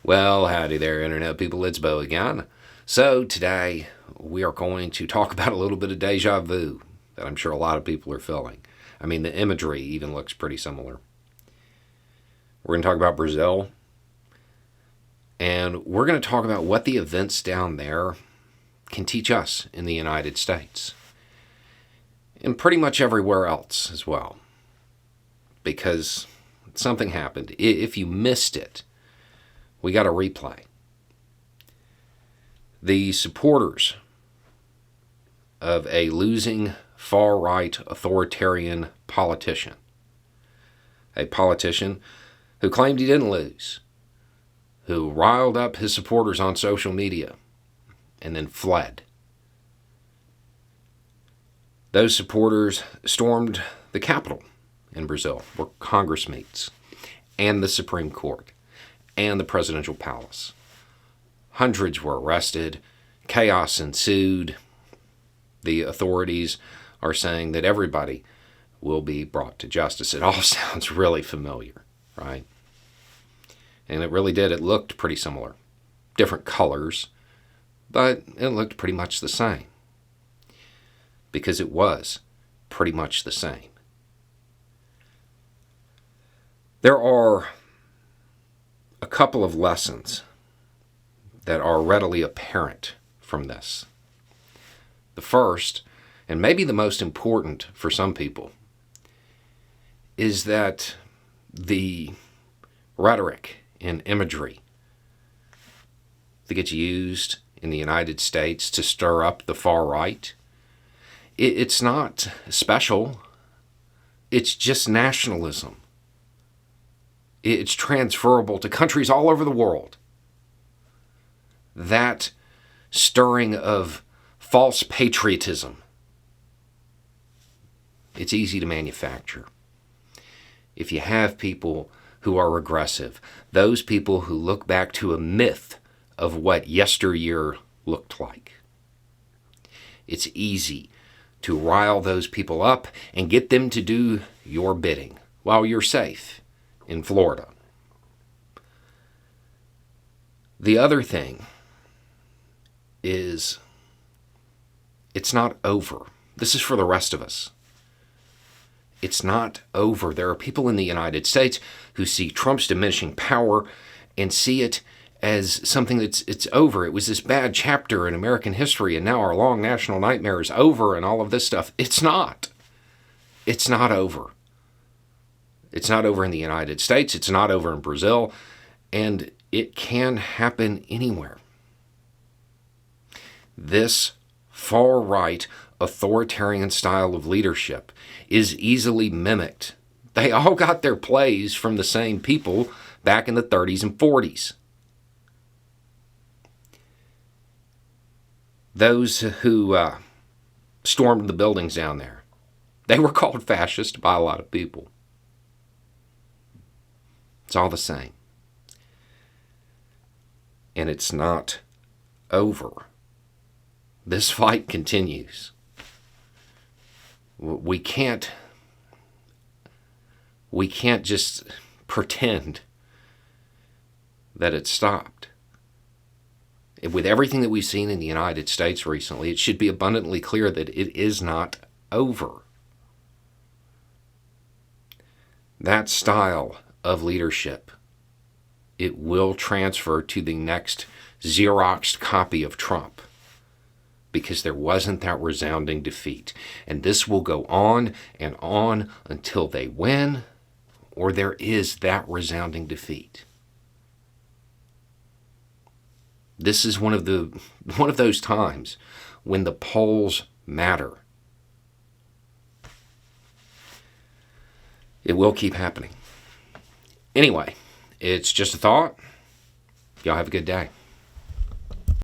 Well, howdy there, Internet people. It's Bo again. So, today we are going to talk about a little bit of deja vu that I'm sure a lot of people are feeling. I mean, the imagery even looks pretty similar. We're going to talk about Brazil, and we're going to talk about what the events down there can teach us in the United States, and pretty much everywhere else as well, because something happened. If you missed it, we got a replay. The supporters of a losing far-right authoritarian politician, a politician who claimed he didn't lose, who riled up his supporters on social media and then fled. Those supporters stormed the Capitol in Brazil, where Congress meets, and the Supreme Court, and the presidential palace. Hundreds were arrested. Chaos ensued. The authorities are saying that everybody will be brought to justice. It all sounds really familiar, right? And it really did. It looked pretty similar. Different colors, but it looked pretty much the same. Because it was pretty much the same. There are a couple of lessons that are readily apparent from this. The first, and maybe the most important for some people, is that the rhetoric and imagery that gets used in the United States to stir up the far right, it's not special. It's just nationalism. It's transferable to countries all over the world. That stirring of false patriotism, it's easy to manufacture. If you have people who are regressive, those people who look back to a myth of what yesteryear looked like, it's easy to rile those people up and get them to do your bidding while you're safe in Florida. The other thing is, it's not over. This is for the rest of us. It's not over. There are people in the United States who see Trump's diminishing power and see it as something it's over. It was this bad chapter in American history, and now our long national nightmare is over and all of this stuff. It's not. It's not over. It's not over in the United States. It's not over in Brazil. And it can happen anywhere. This far-right authoritarian style of leadership is easily mimicked. They all got their plays from the same people back in the 30s and 40s. Those who stormed the buildings down there, they were called fascist by a lot of people. It's all the same. And it's not over. This fight continues. We can't just pretend that it stopped. With everything that we've seen in the United States recently, it should be abundantly clear that it is not over. That style of leadership, it will transfer to the next Xeroxed copy of Trump, because there wasn't that resounding defeat. And this will go on and on until they win, or there is that resounding defeat. This is one of those times when the polls matter. It will keep happening. Anyway, it's just a thought. Y'all have a good day.